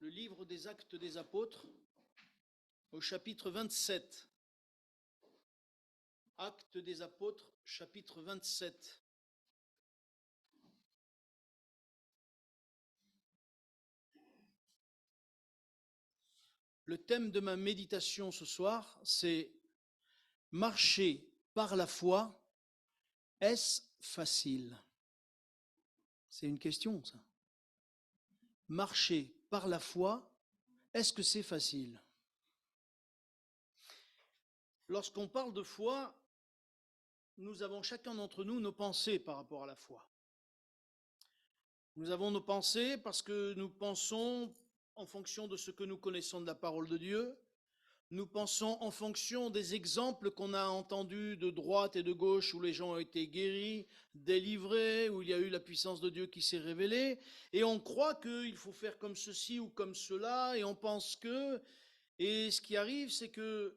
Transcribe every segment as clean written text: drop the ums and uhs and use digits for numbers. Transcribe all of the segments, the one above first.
le livre des Actes des Apôtres, au chapitre 27. Actes des Apôtres, chapitre 27. Le thème de ma méditation ce soir, c'est « Marcher par la foi, est-ce facile ?» C'est une question, ça. Marcher par la foi, est-ce que c'est facile? Lorsqu'on parle de foi, nous avons chacun d'entre nous nos pensées par rapport à la foi. Nous avons nos pensées parce que nous pensons en fonction de ce que nous connaissons de la parole de Dieu. Nous pensons en fonction des exemples qu'on a entendus de droite et de gauche où les gens ont été guéris, délivrés, où il y a eu la puissance de Dieu qui s'est révélée. Et on croit qu'il faut faire comme ceci ou comme cela, et on pense que... Et ce qui arrive, c'est que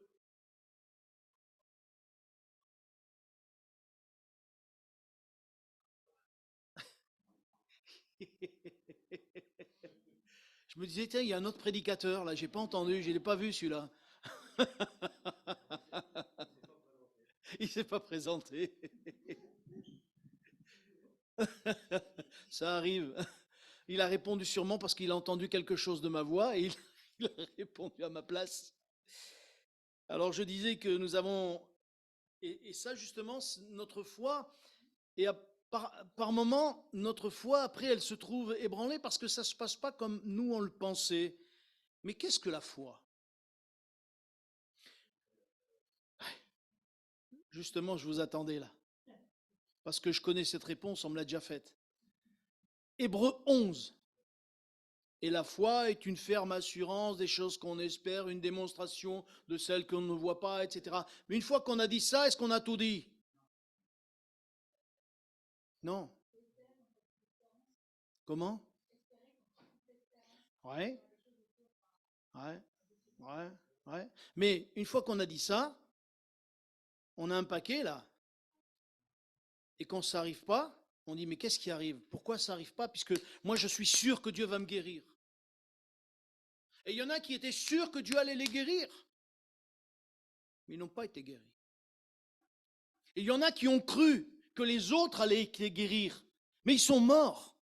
je me disais, tiens, il y a un autre prédicateur, là, j'ai pas entendu, je l'ai pas vu celui-là. Il s'est pas présenté. Ça arrive. Il a répondu sûrement parce qu'il a entendu quelque chose de ma voix et il a répondu à ma place. Alors je disais que nous avons, et ça justement, notre foi, et par moments, notre foi, après, elle se trouve ébranlée parce que ça ne se passe pas comme nous on le pensait. Mais qu'est-ce que la foi? Justement, je vous attendais là. Parce que je connais cette réponse, on me l'a déjà faite. Hébreux 11. Et la foi est une ferme assurance des choses qu'on espère, une démonstration de celles qu'on ne voit pas, etc. Mais une fois qu'on a dit ça, est-ce qu'on a tout dit? Non. Comment? Ouais. Ouais. Ouais. Ouais. Mais une fois qu'on a dit ça, on a un paquet là. Et quand ça n'arrive pas, on dit mais qu'est-ce qui arrive? Pourquoi ça n'arrive pas? Puisque moi je suis sûr que Dieu va me guérir. Et il y en a qui étaient sûrs que Dieu allait les guérir. Mais ils n'ont pas été guéris. Et il y en a qui ont cru que les autres allaient les guérir. Mais ils sont morts.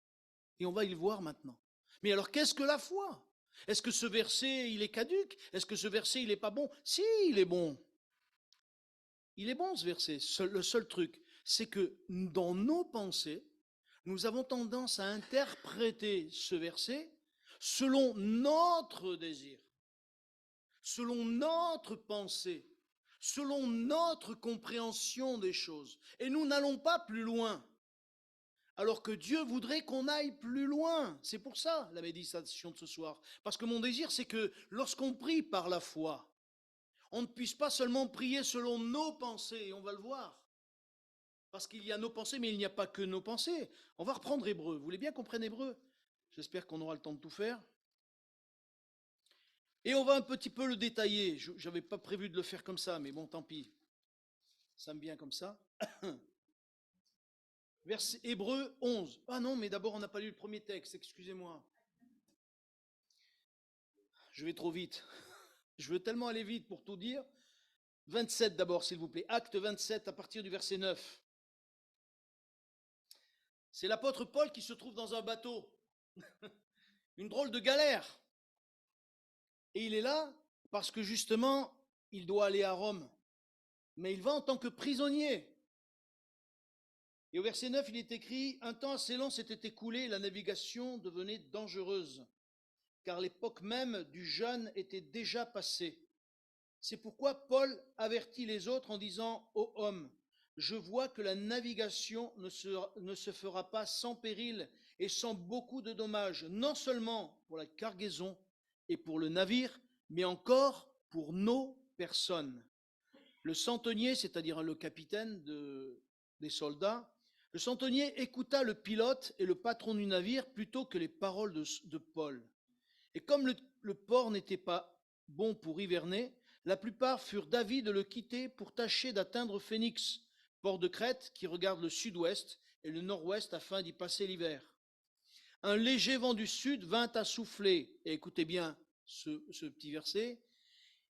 Et on va y le voir maintenant. Mais alors qu'est-ce que la foi? Est-ce que ce verset, il est caduc? Est-ce que ce verset, il n'est pas bon? Si, il est bon. Il est bon ce verset. Le seul truc, c'est que dans nos pensées, nous avons tendance à interpréter ce verset selon notre désir, selon notre pensée, selon notre compréhension des choses. Et nous n'allons pas plus loin. Alors que Dieu voudrait qu'on aille plus loin. C'est pour ça la méditation de ce soir. Parce que mon désir, c'est que lorsqu'on prie par la foi, on ne puisse pas seulement prier selon nos pensées, et on va le voir. Parce qu'il y a nos pensées, mais il n'y a pas que nos pensées. On va reprendre Hébreu. Vous voulez bien qu'on prenne Hébreu? J'espère qu'on aura le temps de tout faire. Et on va un petit peu le détailler. Je n'avais pas prévu de le faire comme ça, mais bon, tant pis. Ça me vient comme ça. Verset Hébreu 11. Ah non, mais d'abord, on n'a pas lu le premier texte, excusez-moi. Je vais trop vite. Je veux tellement aller vite pour tout dire. 27 d'abord, s'il vous plaît. Acte 27 à partir du verset 9. C'est l'apôtre Paul qui se trouve dans un bateau. Une drôle de galère. Et il est là parce que justement, il doit aller à Rome. Mais il va en tant que prisonnier. Et au verset 9, il est écrit « Un temps assez long s'était écoulé et la navigation devenait dangereuse, car l'époque même du jeûne était déjà passée. C'est pourquoi Paul avertit les autres en disant « Ô hommes, je vois que la navigation ne se fera pas sans péril et sans beaucoup de dommages, non seulement pour la cargaison et pour le navire, mais encore pour nos personnes. » Le centenier, c'est-à-dire le capitaine des soldats, le centenier écouta le pilote et le patron du navire plutôt que les paroles de Paul. Et comme le port n'était pas bon pour hiverner, la plupart furent d'avis de le quitter pour tâcher d'atteindre Phénix, port de Crète qui regarde le sud-ouest et le nord-ouest afin d'y passer l'hiver. Un léger vent du sud vint à souffler. Et écoutez bien ce petit verset.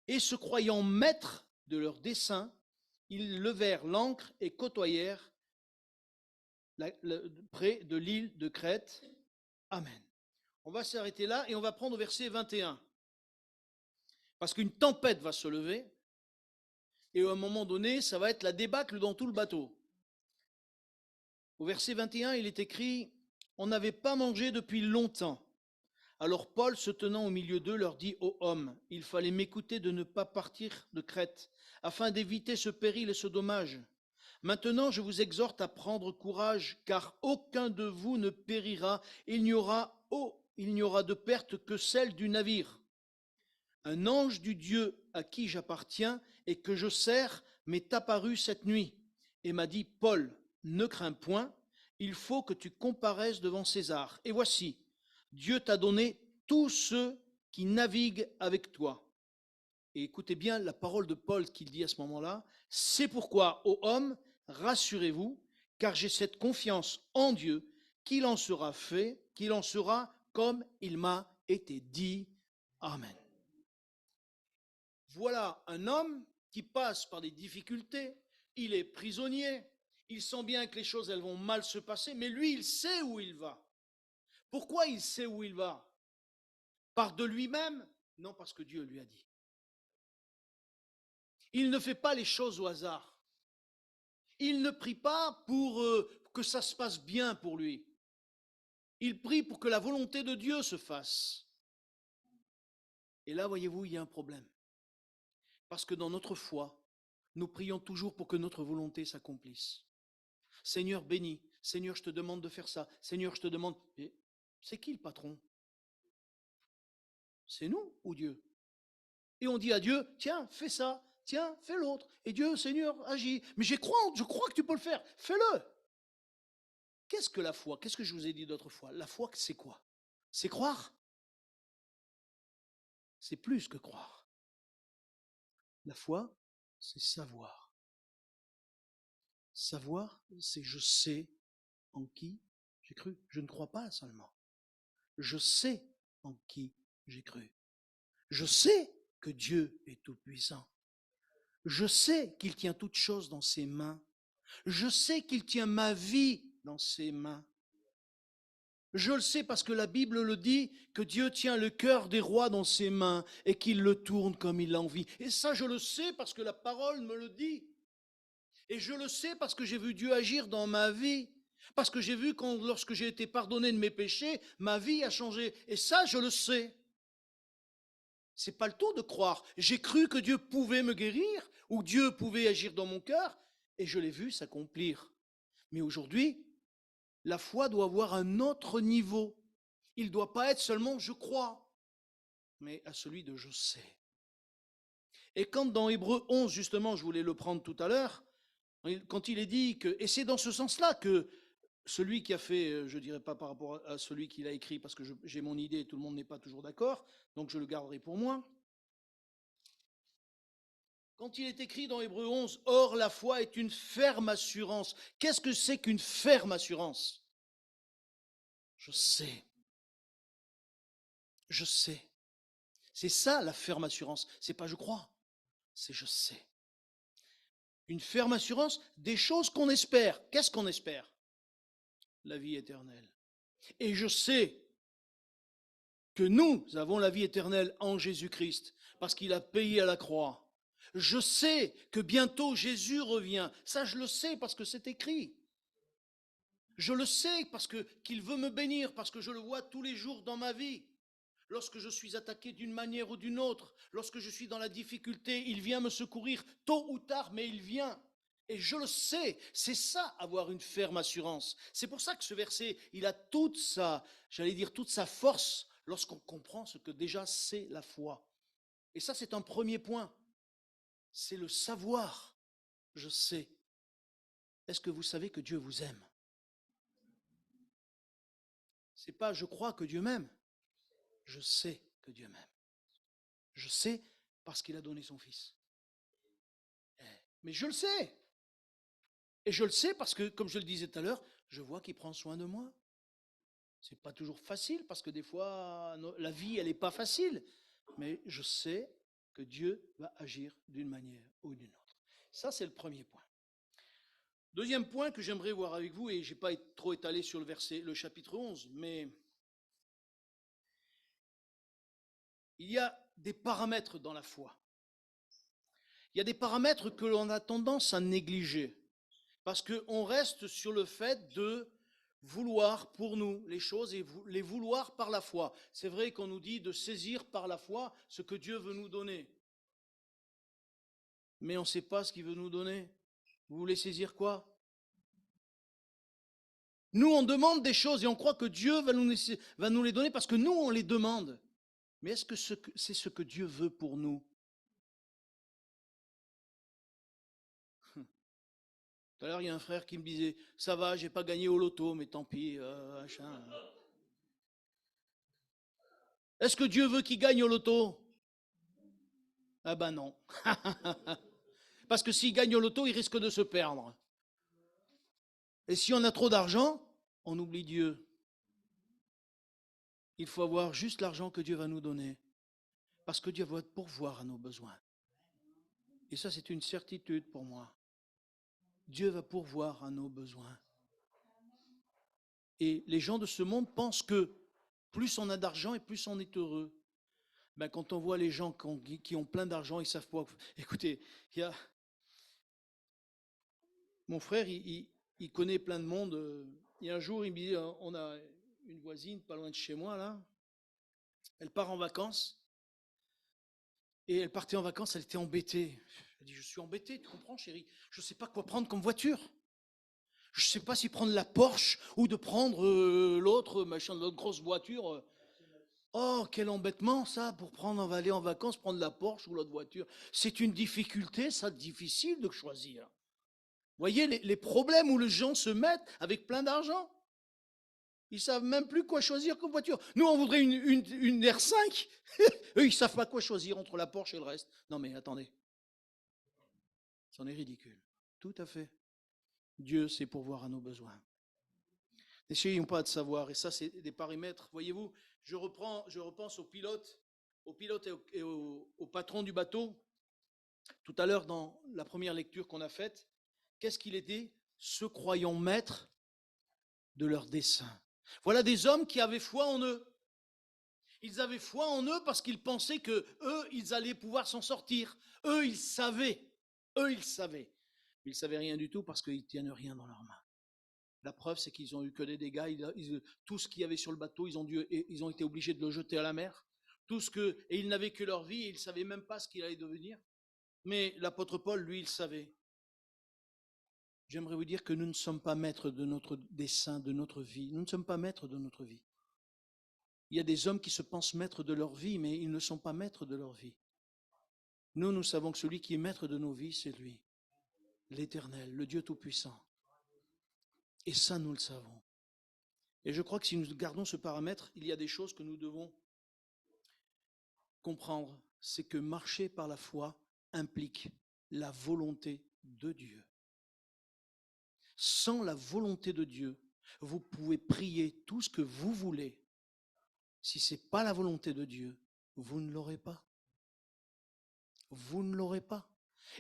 Et se croyant maîtres de leur dessein, ils levèrent l'ancre et côtoyèrent près de l'île de Crète. Amen. On va s'arrêter là et on va prendre au verset 21. Parce qu'une tempête va se lever et à un moment donné, ça va être la débâcle dans tout le bateau. Au verset 21, il est écrit « On n'avait pas mangé depuis longtemps. Alors Paul, se tenant au milieu d'eux, leur dit « Ô hommes, il fallait m'écouter de ne pas partir de Crète, afin d'éviter ce péril et ce dommage. Maintenant, je vous exhorte à prendre courage, car aucun de vous ne périra. Il n'y aura de perte que celle du navire. Un ange du Dieu à qui j'appartiens et que je sers m'est apparu cette nuit et m'a dit, Paul, ne crains point, il faut que tu comparaisses devant César. Et voici, Dieu t'a donné tous ceux qui naviguent avec toi. Et écoutez bien la parole de Paul qu'il dit à ce moment-là. C'est pourquoi, ô hommes, rassurez-vous, car j'ai cette confiance en Dieu qu'il en sera fait, qu'il en sera comme il m'a été dit. Amen. Voilà un homme qui passe par des difficultés, il est prisonnier, il sent bien que les choses elles vont mal se passer, mais lui il sait où il va. Pourquoi il sait où il va? Par de lui-même? Non, parce que Dieu lui a dit. Il ne fait pas les choses au hasard. Il ne prie pas pour que ça se passe bien pour lui. Il prie pour que la volonté de Dieu se fasse. Et là, voyez-vous, il y a un problème. Parce que dans notre foi, nous prions toujours pour que notre volonté s'accomplisse. Seigneur, bénis. Seigneur, je te demande de faire ça. Seigneur, je te demande... Et c'est qui le patron? C'est nous ou Dieu? Et on dit à Dieu, tiens, fais ça. Tiens, fais l'autre. Et Dieu, Seigneur, agit. Mais je crois que tu peux le faire. Fais-le. Qu'est-ce que la foi? Qu'est-ce que je vous ai dit d'autre fois? La foi, c'est quoi? C'est croire? C'est plus que croire. La foi, c'est savoir. Savoir, c'est je sais en qui j'ai cru. Je ne crois pas seulement. Je sais en qui j'ai cru. Je sais que Dieu est tout-puissant. Je sais qu'il tient toutes choses dans ses mains. Je sais qu'il tient ma vie dans ses mains. Je le sais parce que la Bible le dit, que Dieu tient le cœur des rois dans ses mains et qu'il le tourne comme il l'envie. Et ça, je le sais parce que la parole me le dit. Et je le sais parce que j'ai vu Dieu agir dans ma vie. Parce que j'ai vu lorsque j'ai été pardonné de mes péchés, ma vie a changé. Et ça, je le sais. C'est pas le tout de croire. J'ai cru que Dieu pouvait me guérir ou Dieu pouvait agir dans mon cœur et je l'ai vu s'accomplir. Mais aujourd'hui, la foi doit avoir un autre niveau. Il ne doit pas être seulement je crois, mais à celui de je sais. Et quand dans Hébreux 11, justement, je voulais le prendre tout à l'heure, quand il est dit que, et c'est dans ce sens-là que celui qui a fait, je ne dirais pas par rapport à celui qui l'a écrit, parce que j'ai mon idée et tout le monde n'est pas toujours d'accord, donc je le garderai pour moi. Quand il est écrit dans Hébreux 11, or la foi est une ferme assurance. Qu'est-ce que c'est qu'une ferme assurance? Je sais. Je sais. C'est ça la ferme assurance. C'est pas je crois, c'est je sais. Une ferme assurance des choses qu'on espère. Qu'est-ce qu'on espère? La vie éternelle. Et je sais que nous avons la vie éternelle en Jésus-Christ parce qu'il a payé à la croix. Je sais que bientôt Jésus revient. Ça, je le sais parce que c'est écrit. Je le sais parce qu'il veut me bénir, parce que je le vois tous les jours dans ma vie. Lorsque je suis attaqué d'une manière ou d'une autre, lorsque je suis dans la difficulté, il vient me secourir tôt ou tard, mais il vient. Et je le sais, c'est ça avoir une ferme assurance. C'est pour ça que ce verset, il a toute toute sa force lorsqu'on comprend ce que déjà c'est la foi. Et ça, c'est un premier point. C'est le savoir. Je sais. Est-ce que vous savez que Dieu vous aime? C'est pas je crois que Dieu m'aime. Je sais que Dieu m'aime. Je sais parce qu'il a donné son Fils. Mais je le sais. Et je le sais parce que, comme je le disais tout à l'heure, je vois qu'il prend soin de moi. C'est pas toujours facile parce que des fois, la vie, elle n'est pas facile. Mais je sais que Dieu va agir d'une manière ou d'une autre. Ça, c'est le premier point. Deuxième point que j'aimerais voir avec vous, et je n'ai pas trop étalé sur le chapitre 11, mais il y a des paramètres dans la foi. Il y a des paramètres que l'on a tendance à négliger parce qu'on reste sur le fait de vouloir pour nous les choses et les vouloir par la foi. C'est vrai qu'on nous dit de saisir par la foi ce que Dieu veut nous donner. Mais on ne sait pas ce qu'il veut nous donner. Vous voulez saisir quoi? Nous, on demande des choses et on croit que Dieu va nous les donner parce que nous, on les demande. Mais est-ce que c'est ce que Dieu veut pour nous? Tout à l'heure, il y a un frère qui me disait, ça va, j'ai pas gagné au loto, mais tant pis, machin. Est-ce que Dieu veut qu'il gagne au loto? Ah ben non. Parce que s'il gagne au loto, il risque de se perdre. Et si on a trop d'argent, on oublie Dieu. Il faut avoir juste l'argent que Dieu va nous donner. Parce que Dieu va pourvoir à nos besoins. Et ça, c'est une certitude pour moi. Dieu va pourvoir à nos besoins. Et les gens de ce monde pensent que plus on a d'argent et plus on est heureux. Ben, quand on voit les gens qui ont plein d'argent, ils ne savent pas. Écoutez, mon frère, il connaît plein de monde. Et un jour, il me dit, on a une voisine pas loin de chez moi, là. Elle part en vacances. Et elle partait en vacances, elle était embêtée. Elle dit, je suis embêtée, tu comprends, chérie? Je ne sais pas quoi prendre comme voiture. Je ne sais pas si prendre la Porsche ou de prendre l'autre, machin, l'autre grosse voiture. Oh, quel embêtement ça, pour aller en vacances, prendre la Porsche ou l'autre voiture. C'est une difficulté, ça, difficile de choisir. Vous voyez les problèmes où les gens se mettent avec plein d'argent. Ils ne savent même plus quoi choisir comme voiture. Nous, on voudrait une R5. Eux, ils ne savent pas quoi choisir entre la Porsche et le reste. Non, mais attendez. C'en est ridicule. Tout à fait. Dieu sait pourvoir à nos besoins. N'essayons pas de savoir. Et ça, c'est des paramètres. Voyez-vous, je repense au pilote et au patron du bateau. Tout à l'heure, dans la première lecture qu'on a faite, qu'est-ce qu'il était? Se croyant maîtres de leur dessein. Voilà des hommes qui avaient foi en eux. Ils avaient foi en eux parce qu'ils pensaient que eux, ils allaient pouvoir s'en sortir. Eux, ils savaient. Eux, ils savaient. Mais ils ne savaient rien du tout parce qu'ils ne tiennent rien dans leurs mains. La preuve, c'est qu'ils ont eu que des dégâts. Tout ce qu'il y avait sur le bateau, ils ont été obligés de le jeter à la mer. Et ils n'avaient que leur vie et ils ne savaient même pas ce qu'il allait devenir. Mais l'apôtre Paul, lui, il savait. J'aimerais vous dire que nous ne sommes pas maîtres de notre dessein, de notre vie. Nous ne sommes pas maîtres de notre vie. Il y a des hommes qui se pensent maîtres de leur vie, mais ils ne sont pas maîtres de leur vie. Nous savons que celui qui est maître de nos vies, c'est lui, l'Éternel, le Dieu Tout-Puissant. Et ça, nous le savons. Et je crois que si nous gardons ce paramètre, il y a des choses que nous devons comprendre. C'est que marcher par la foi implique la volonté de Dieu. Sans la volonté de Dieu, vous pouvez prier tout ce que vous voulez. Si ce n'est pas la volonté de Dieu, vous ne l'aurez pas. Vous ne l'aurez pas.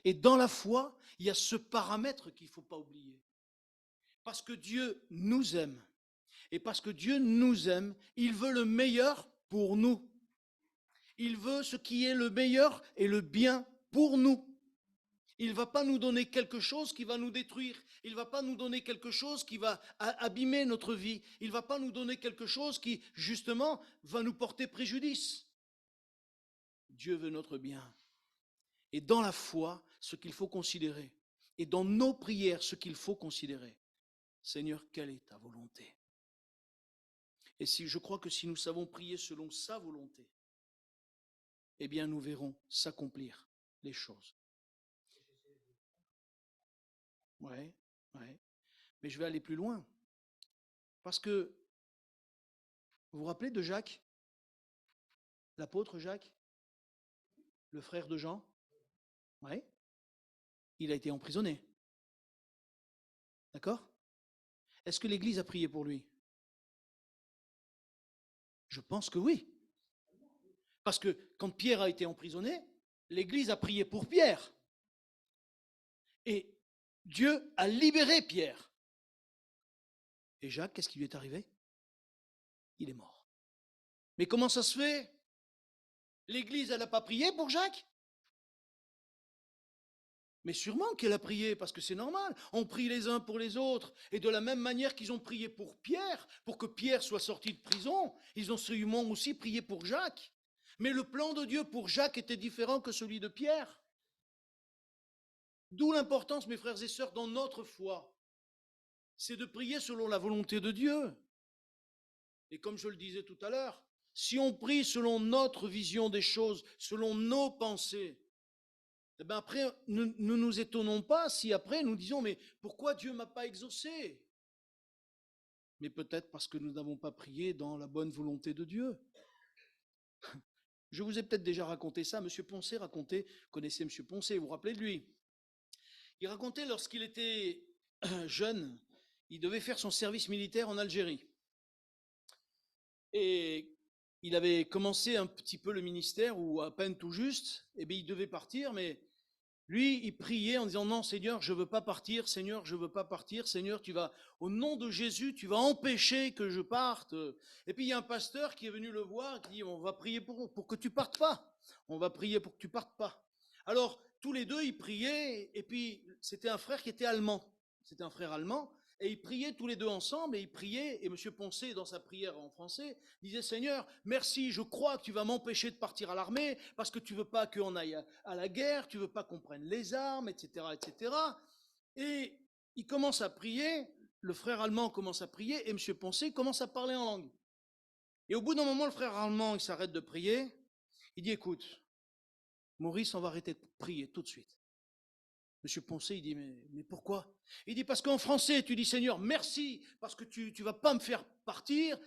Et dans la foi, il y a ce paramètre qu'il ne faut pas oublier. Parce que Dieu nous aime. Et parce que Dieu nous aime, il veut le meilleur pour nous. Il veut ce qui est le meilleur et le bien pour nous. Il ne va pas nous donner quelque chose qui va nous détruire. Il ne va pas nous donner quelque chose qui va abîmer notre vie. Il ne va pas nous donner quelque chose qui, justement, va nous porter préjudice. Dieu veut notre bien. Et dans la foi, ce qu'il faut considérer, et dans nos prières, ce qu'il faut considérer, Seigneur, quelle est ta volonté? Et je crois que si nous savons prier selon sa volonté, eh bien, nous verrons s'accomplir les choses. Ouais. Mais je vais aller plus loin. Parce que, vous vous rappelez de Jacques? L'apôtre Jacques? Le frère de Jean? Oui. Il a été emprisonné. D'accord? Est-ce que l'Église a prié pour lui? Je pense que oui. Parce que quand Pierre a été emprisonné, l'Église a prié pour Pierre. Et Dieu a libéré Pierre. Et Jacques, qu'est-ce qui lui est arrivé? Il est mort. Mais comment ça se fait? L'Église, elle n'a pas prié pour Jacques? Mais sûrement qu'elle a prié, parce que c'est normal. On prie les uns pour les autres. Et de la même manière qu'ils ont prié pour Pierre, pour que Pierre soit sorti de prison, ils ont sûrement aussi prié pour Jacques. Mais le plan de Dieu pour Jacques était différent que celui de Pierre. D'où l'importance, mes frères et sœurs, dans notre foi, c'est de prier selon la volonté de Dieu. Et comme je le disais tout à l'heure, si on prie selon notre vision des choses, selon nos pensées, eh bien après, ne nous étonnons pas si après nous disons, mais pourquoi Dieu ne m'a pas exaucé? Mais peut-être parce que nous n'avons pas prié dans la bonne volonté de Dieu. Je vous ai peut-être déjà raconté ça. Monsieur Poncet racontait, vous connaissez Monsieur Poncet, vous vous rappelez de lui? Il racontait lorsqu'il était jeune, il devait faire son service militaire en Algérie. Et il avait commencé un petit peu le ministère, ou à peine tout juste, et bien il devait partir, mais lui, il priait en disant, non, Seigneur, je ne veux pas partir, Seigneur, je ne veux pas partir, Seigneur, tu vas, au nom de Jésus, tu vas empêcher que je parte. Et puis il y a un pasteur qui est venu le voir, qui dit, on va prier pour que tu partes pas. On va prier pour que tu partes pas. Alors, tous les deux, ils priaient, et puis c'était un frère qui était allemand. C'était un frère allemand, et ils priaient tous les deux ensemble, et ils priaient, et M. Poncet, dans sa prière en français, disait, Seigneur, merci, je crois que tu vas m'empêcher de partir à l'armée, parce que tu veux pas qu'on aille à la guerre, tu veux pas qu'on prenne les armes, etc., etc. Et il commence à prier, le frère allemand commence à prier, et M. Poncet commence à parler en langue. Et au bout d'un moment, le frère allemand, il s'arrête de prier, il dit, écoute, Maurice, on va arrêter de prier tout de suite. Monsieur Poncet, il dit, mais pourquoi? Il dit, parce qu'en français, tu dis, Seigneur, merci, parce que tu ne vas pas me faire partir.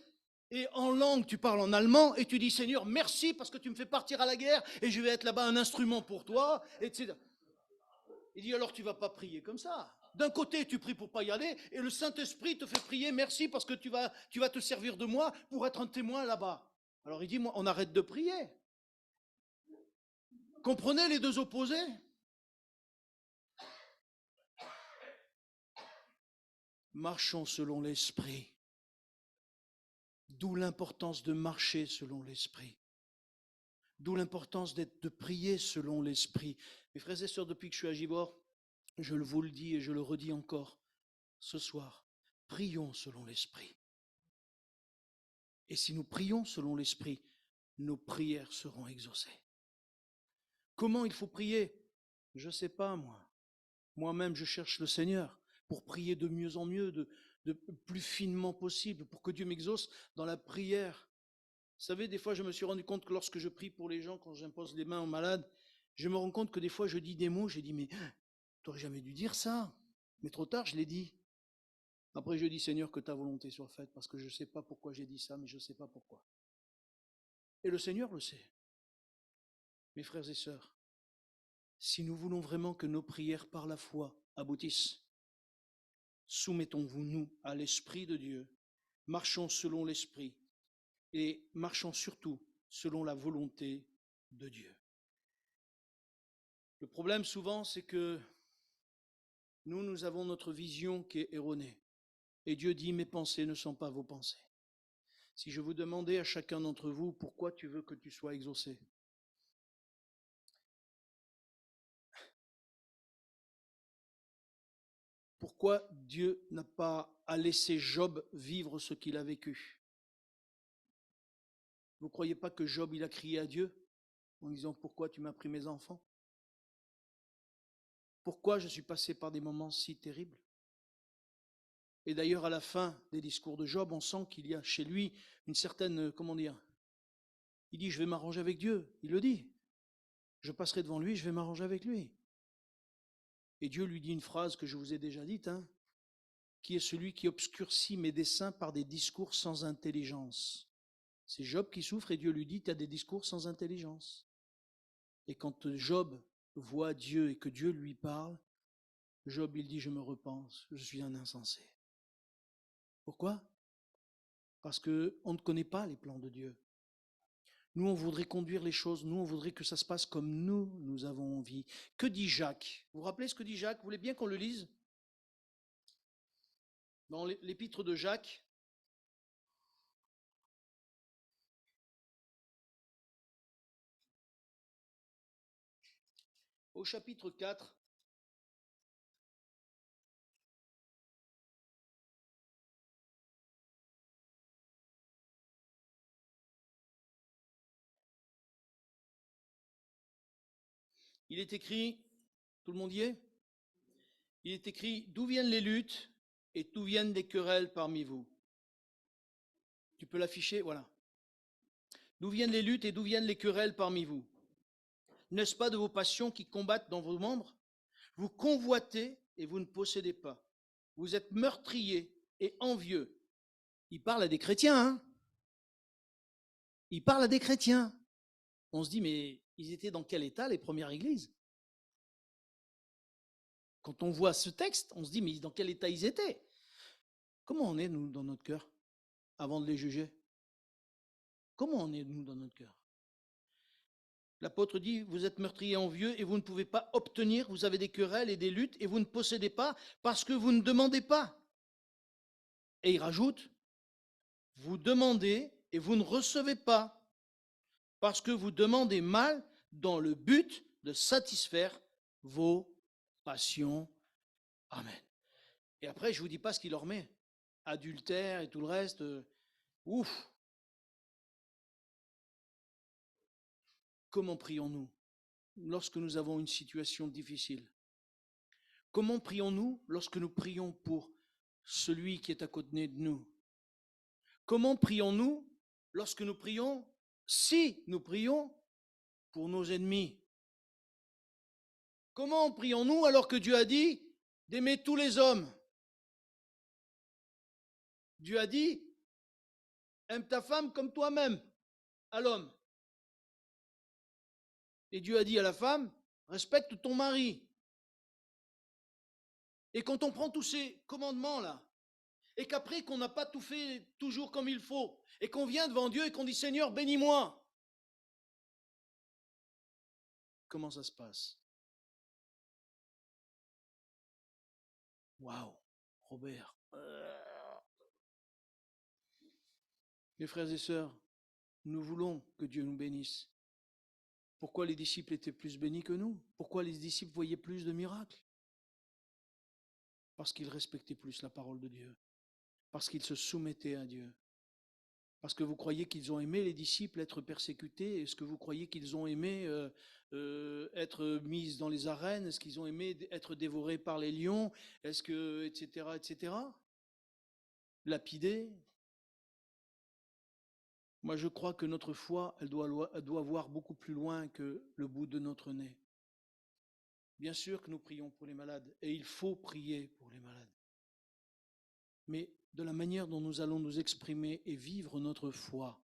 Et en langue, tu parles en allemand, et tu dis, Seigneur, merci, parce que tu me fais partir à la guerre, et je vais être là-bas un instrument pour toi, etc. Il dit, alors tu ne vas pas prier comme ça. D'un côté, tu pries pour pas y aller, et le Saint-Esprit te fait prier, merci, parce que tu vas te servir de moi pour être un témoin là-bas. Alors il dit, moi, on arrête de prier. Comprenez les deux opposés? Marchons selon l'Esprit. D'où l'importance de marcher selon l'Esprit. D'où l'importance de prier selon l'Esprit. Mes frères et sœurs, depuis que je suis à Givors, je vous le dis et je le redis encore, ce soir, prions selon l'Esprit. Et si nous prions selon l'Esprit, nos prières seront exaucées. Comment il faut prier? Je ne sais pas, moi. Moi-même, je cherche le Seigneur pour prier de mieux en mieux, de plus finement possible, pour que Dieu m'exauce dans la prière. Vous savez, des fois, je me suis rendu compte que lorsque je prie pour les gens, quand j'impose les mains aux malades, je me rends compte que des fois, je dis des mots, j'ai dit, mais tu n'aurais jamais dû dire ça. Mais trop tard, je l'ai dit. Après, je dis, Seigneur, que ta volonté soit faite, parce que je ne sais pas pourquoi j'ai dit ça, mais je ne sais pas pourquoi. Et le Seigneur le sait. Mes frères et sœurs, si nous voulons vraiment que nos prières par la foi aboutissent, soumettons-nous à l'Esprit de Dieu, marchons selon l'Esprit et marchons surtout selon la volonté de Dieu. Le problème souvent, c'est que nous avons notre vision qui est erronée. Et Dieu dit, mes pensées ne sont pas vos pensées. Si je vous demandais à chacun d'entre vous, pourquoi tu veux que tu sois exaucé? Pourquoi Dieu n'a pas à laisser Job vivre ce qu'il a vécu? Vous ne croyez pas que Job, il a crié à Dieu en disant, pourquoi tu m'as pris mes enfants? Pourquoi je suis passé par des moments si terribles? Et d'ailleurs, à la fin des discours de Job, on sent qu'il y a chez lui une certaine, comment dire, il dit, je vais m'arranger avec Dieu. Il le dit. Je passerai devant lui, je vais m'arranger avec lui. Et Dieu lui dit une phrase que je vous ai déjà dite, qui est celui qui obscurcit mes desseins par des discours sans intelligence. C'est Job qui souffre et Dieu lui dit, tu as des discours sans intelligence. Et quand Job voit Dieu et que Dieu lui parle, Job, il dit, je me repens, je suis un insensé. Pourquoi? Parce qu'on ne connaît pas les plans de Dieu. Nous, on voudrait conduire les choses, nous, on voudrait que ça se passe comme nous avons envie. Que dit Jacques? Vous vous rappelez ce que dit Jacques? Vous voulez bien qu'on le lise? Dans l'épître de Jacques, au chapitre 4, il est écrit, tout le monde y est? Il est écrit, d'où viennent les luttes et d'où viennent les querelles parmi vous? Tu peux l'afficher, voilà. D'où viennent les luttes et d'où viennent les querelles parmi vous? N'est-ce pas de vos passions qui combattent dans vos membres? Vous convoitez et vous ne possédez pas. Vous êtes meurtriers et envieux. Il parle à des chrétiens, hein? Il parle à des chrétiens. On se dit, mais ils étaient dans quel état, les premières églises? Quand on voit ce texte, on se dit, mais dans quel état ils étaient? Comment on est, nous, dans notre cœur, avant de les juger? Comment on est, nous, dans notre cœur? L'apôtre dit, vous êtes meurtriers envieux et vous ne pouvez pas obtenir, vous avez des querelles et des luttes et vous ne possédez pas parce que vous ne demandez pas. Et il rajoute, vous demandez et vous ne recevez pas parce que vous demandez mal dans le but de satisfaire vos passions. Amen. Et après, je ne vous dis pas ce qu'il leur met. Adultère et tout le reste. Ouf. Comment prions-nous lorsque nous avons une situation difficile? Comment prions-nous lorsque nous prions pour celui qui est à côté de nous? Comment prions-nous lorsque nous prions, si nous prions pour nos ennemis? Comment prions-nous alors que Dieu a dit d'aimer tous les hommes? Dieu a dit, aime ta femme comme toi-même, à l'homme. Et Dieu a dit à la femme, respecte ton mari. Et quand on prend tous ces commandements-là, et qu'après qu'on n'a pas tout fait toujours comme il faut, et qu'on vient devant Dieu et qu'on dit, Seigneur, bénis-moi, comment ça se passe? Waouh, Robert. Mes frères et sœurs, nous voulons que Dieu nous bénisse. Pourquoi les disciples étaient plus bénis que nous? Pourquoi les disciples voyaient plus de miracles? Parce qu'ils respectaient plus la parole de Dieu. Parce qu'ils se soumettaient à Dieu. Parce que vous croyez qu'ils ont aimé, les disciples, être persécutés? Est-ce que vous croyez qu'ils ont aimé être mis dans les arènes? Est-ce qu'ils ont aimé être dévorés par les lions? Est-ce que, etc., etc.? Lapidés? Moi, je crois que notre foi, elle doit voir beaucoup plus loin que le bout de notre nez. Bien sûr que nous prions pour les malades, et il faut prier pour les malades. Mais de la manière dont nous allons nous exprimer et vivre notre foi,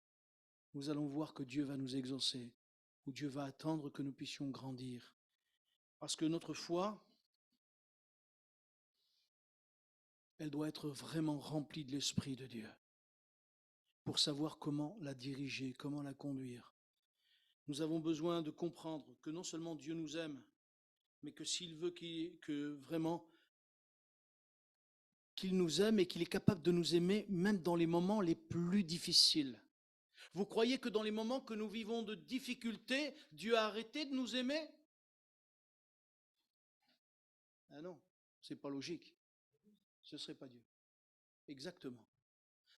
nous allons voir que Dieu va nous exaucer, ou Dieu va attendre que nous puissions grandir. Parce que notre foi, elle doit être vraiment remplie de l'Esprit de Dieu, pour savoir comment la diriger, comment la conduire. Nous avons besoin de comprendre que non seulement Dieu nous aime, mais que s'il veut que vraiment qu'il nous aime et qu'il est capable de nous aimer même dans les moments les plus difficiles. Vous croyez que dans les moments que nous vivons de difficultés, Dieu a arrêté de nous aimer? Ah non, c'est pas logique. Ce ne serait pas Dieu. Exactement.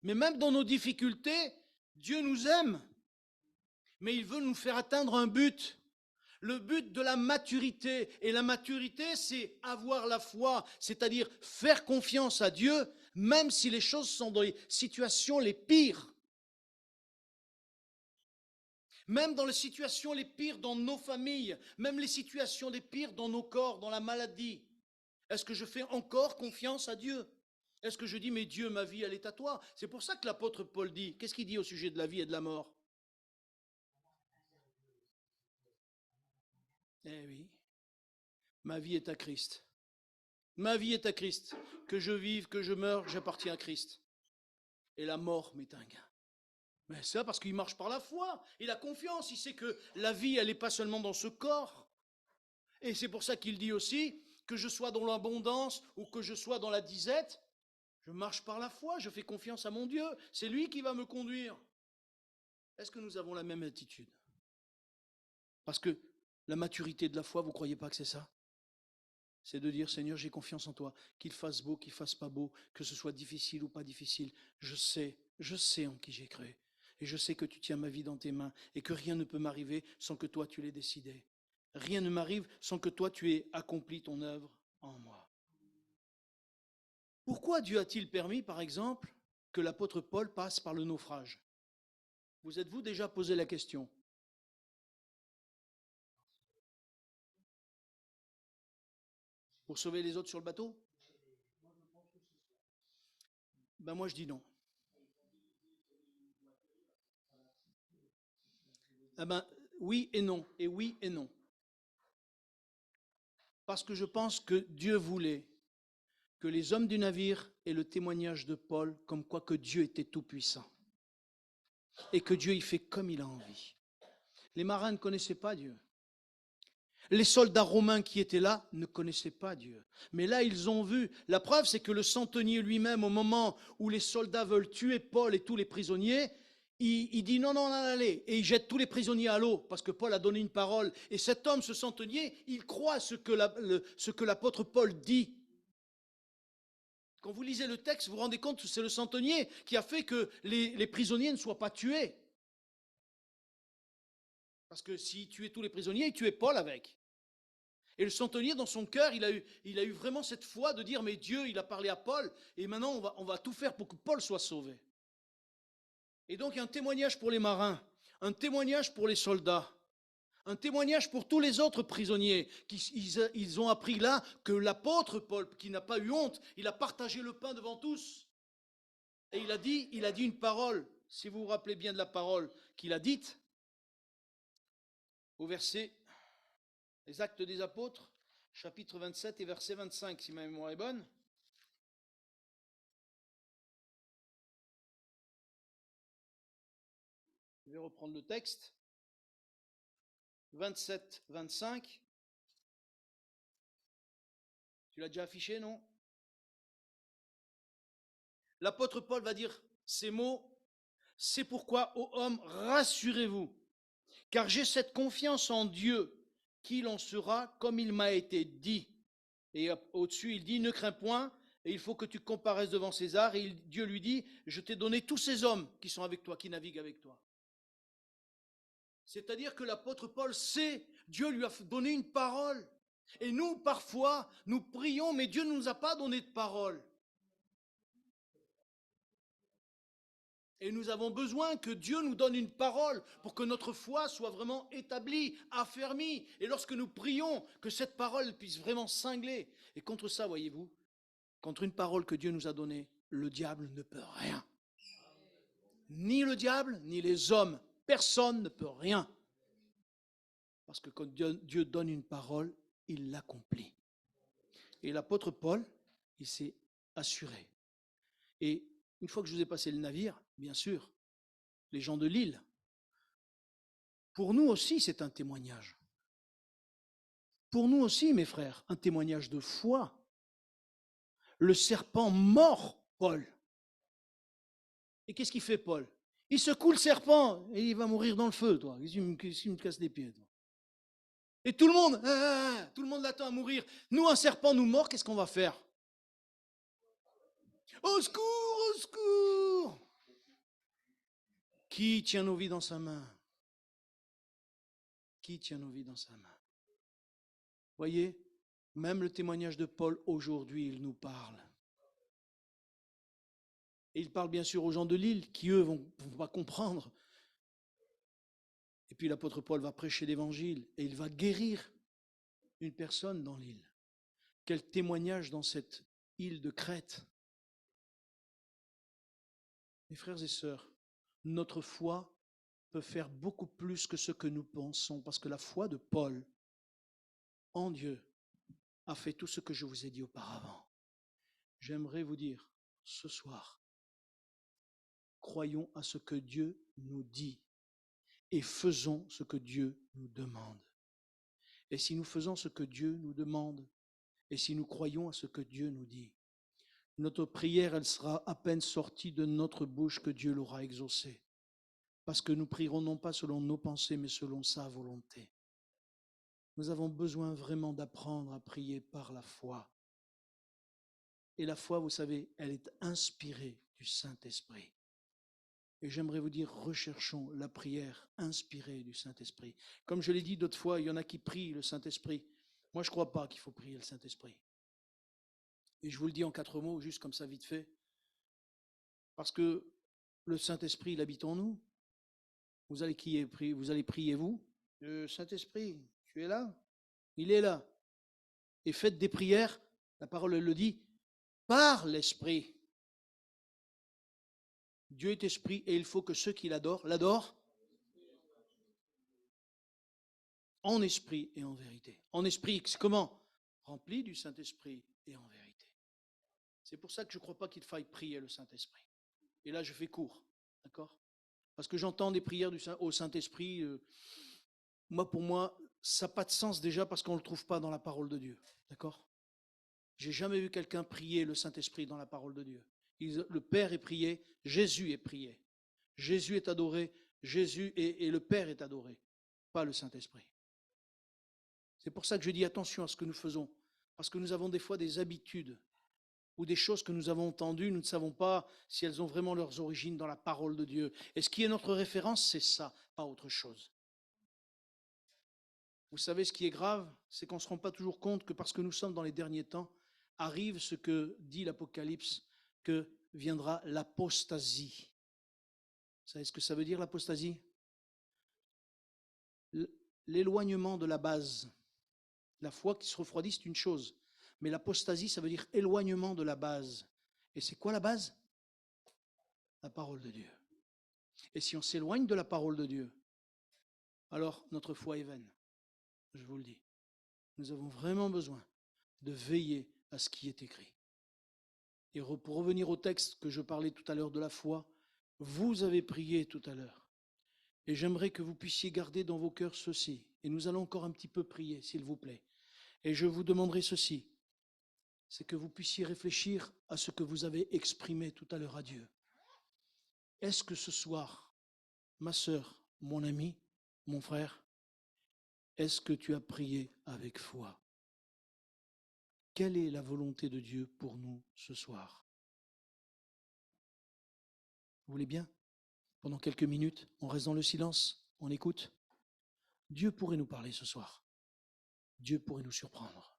Mais même dans nos difficultés, Dieu nous aime. Mais il veut nous faire atteindre un but. Le but de la maturité. Et la maturité, c'est avoir la foi, c'est-à-dire faire confiance à Dieu, même si les choses sont dans les situations les pires. Même dans les situations les pires dans nos familles, même les situations les pires dans nos corps, dans la maladie. Est-ce que je fais encore confiance à Dieu? Est-ce que je dis, mais Dieu, ma vie, elle est à toi? C'est pour ça que l'apôtre Paul dit, qu'est-ce qu'il dit au sujet de la vie et de la mort? Eh oui, ma vie est à Christ. Ma vie est à Christ. Que je vive, que je meure, j'appartiens à Christ. et la mort m'est un gain. Mais c'est ça parce qu'il marche par la foi. Il a confiance. Il sait que la vie, elle n'est pas seulement dans ce corps. Et c'est pour ça qu'il dit aussi que je sois dans l'abondance ou que je sois dans la disette, je marche par la foi, je fais confiance à mon Dieu. C'est lui qui va me conduire. Est-ce que nous avons la même attitude? Parce que la maturité de la foi, vous ne croyez pas que c'est ça? C'est de dire, Seigneur, j'ai confiance en toi, qu'il fasse beau, qu'il fasse pas beau, que ce soit difficile ou pas difficile. Je sais en qui j'ai cru. Et je sais que tu tiens ma vie dans tes mains et que rien ne peut m'arriver sans que toi tu l'aies décidé. Rien ne m'arrive sans que toi tu aies accompli ton œuvre en moi. Pourquoi Dieu a-t-il permis, par exemple, que l'apôtre Paul passe par le naufrage? Vous êtes-vous déjà posé la question? Pour sauver les autres sur le bateau? Ben moi je dis non. Eh ben oui et non, et oui et non. Parce que je pense que Dieu voulait que les hommes du navire aient le témoignage de Paul comme quoi que Dieu était tout-puissant et que Dieu y fait comme il a envie. Les marins ne connaissaient pas Dieu. Les soldats romains qui étaient là ne connaissaient pas Dieu. Mais là, ils ont vu. La preuve, c'est que le centenier lui-même, au moment où les soldats veulent tuer Paul et tous les prisonniers, il dit non, non, non, allez. Et il jette tous les prisonniers à l'eau parce que Paul a donné une parole. Et cet homme, ce centenier, il croit ce que l'apôtre Paul dit. Quand vous lisez le texte, vous vous rendez compte que c'est le centenier qui a fait que les prisonniers ne soient pas tués. Parce que s'il tuait tous les prisonniers, il tuait Paul avec. Et le centenier, dans son cœur, il a eu vraiment cette foi de dire, mais Dieu, il a parlé à Paul, et maintenant on va tout faire pour que Paul soit sauvé. Et donc un témoignage pour les marins, un témoignage pour les soldats, un témoignage pour tous les autres prisonniers. Ils ont appris là que l'apôtre Paul, qui n'a pas eu honte, il a partagé le pain devant tous. Et il a dit une parole, si vous vous rappelez bien de la parole qu'il a dite, au verset, les Actes des Apôtres, chapitre 27 et verset 25, si ma mémoire est bonne. Je vais reprendre le texte. 27, 25. Tu l'as déjà affiché, non? L'apôtre Paul va dire ces mots. C'est pourquoi, ô hommes, rassurez-vous, car j'ai cette confiance en Dieu qu'il en sera comme il m'a été dit. Et au-dessus, il dit, ne crains point, et il faut que tu comparaisses devant César. Et Dieu lui dit, je t'ai donné tous ces hommes qui sont avec toi, qui naviguent avec toi. C'est-à-dire que l'apôtre Paul sait, Dieu lui a donné une parole. Et nous, parfois, nous prions, mais Dieu ne nous a pas donné de parole. Et nous avons besoin que Dieu nous donne une parole pour que notre foi soit vraiment établie, affermie. Et lorsque nous prions, que cette parole puisse vraiment cingler. Et contre ça, voyez-vous, contre une parole que Dieu nous a donnée, le diable ne peut rien. Ni le diable, ni les hommes. Personne ne peut rien. Parce que quand Dieu donne une parole, il l'accomplit. Et l'apôtre Paul, il s'est assuré. Et une fois que je vous ai passé le navire, bien sûr, les gens de l'île, pour nous aussi, c'est un témoignage. Pour nous aussi, mes frères, un témoignage de foi. Le serpent mord Paul. Et qu'est-ce qu'il fait, Paul? Il secoue le serpent et il va mourir dans le feu, toi. Qu'est-ce qu'il me casse les pieds, toi? Et tout le monde l'attend à mourir. Nous, un serpent nous mord, qu'est-ce qu'on va faire? Au secours, au secours! Qui tient nos vies dans sa main? Qui tient nos vies dans sa main? Voyez, même le témoignage de Paul aujourd'hui, il nous parle. Et il parle bien sûr aux gens de l'île qui, eux, vont pas comprendre. Et puis l'apôtre Paul va prêcher l'évangile et il va guérir une personne dans l'île. Quel témoignage dans cette île de Crète. Mes frères et sœurs, notre foi peut faire beaucoup plus que ce que nous pensons, parce que la foi de Paul en Dieu a fait tout ce que je vous ai dit auparavant. J'aimerais vous dire ce soir croyons à ce que Dieu nous dit et faisons ce que Dieu nous demande. Et si nous faisons ce que Dieu nous demande, et si nous croyons à ce que Dieu nous dit, notre prière, elle sera à peine sortie de notre bouche que Dieu l'aura exaucée. Parce que nous prierons non pas selon nos pensées, mais selon sa volonté. Nous avons besoin vraiment d'apprendre à prier par la foi. Et la foi, vous savez, elle est inspirée du Saint-Esprit. Et j'aimerais vous dire, recherchons la prière inspirée du Saint-Esprit. Comme je l'ai dit d'autres fois, il y en a qui prient le Saint-Esprit. Moi, je ne crois pas qu'il faut prier le Saint-Esprit. Et je vous le dis en 4 mots, juste comme ça, vite fait. Parce que le Saint-Esprit, il habite en nous. Vous allez prier, vous. Le Saint-Esprit, tu es là? Il est là. Et faites des prières, la parole le dit, par l'Esprit. Dieu est esprit et il faut que ceux qui l'adorent en esprit et en vérité. En esprit, comment? Rempli du Saint-Esprit et en vérité. C'est pour ça que je ne crois pas qu'il faille prier le Saint-Esprit. Et là, je fais court, d'accord? Parce que j'entends des prières au Saint-Esprit. Pour moi, ça n'a pas de sens déjà parce qu'on ne le trouve pas dans la parole de Dieu, d'accord? J'ai jamais vu quelqu'un prier le Saint-Esprit dans la parole de Dieu. Le Père est prié, Jésus est prié. Jésus est adoré, Jésus et le Père est adoré, pas le Saint-Esprit. C'est pour ça que je dis attention à ce que nous faisons, parce que nous avons des fois des habitudes ou des choses que nous avons entendues, nous ne savons pas si elles ont vraiment leurs origines dans la parole de Dieu. Et ce qui est notre référence, c'est ça, pas autre chose. Vous savez, ce qui est grave, c'est qu'on ne se rend pas toujours compte que parce que nous sommes dans les derniers temps, arrive ce que dit l'Apocalypse, que viendra l'apostasie. Vous savez ce que ça veut dire, l'apostasie? L'éloignement de la base. La foi qui se refroidit, c'est une chose. Mais l'apostasie, ça veut dire éloignement de la base. Et c'est quoi la base? La parole de Dieu. Et si on s'éloigne de la parole de Dieu, alors notre foi est vaine. Je vous le dis. Nous avons vraiment besoin de veiller à ce qui est écrit. Et pour revenir au texte que je parlais tout à l'heure de la foi, vous avez prié tout à l'heure. Et j'aimerais que vous puissiez garder dans vos cœurs ceci. Et nous allons encore un petit peu prier, s'il vous plaît. Et je vous demanderai ceci, c'est que vous puissiez réfléchir à ce que vous avez exprimé tout à l'heure à Dieu. Est-ce que ce soir, ma sœur, mon ami, mon frère, est-ce que tu as prié avec foi? Quelle est la volonté de Dieu pour nous ce soir? Vous voulez bien? Pendant quelques minutes, on reste dans le silence, on écoute. Dieu pourrait nous parler ce soir. Dieu pourrait nous surprendre.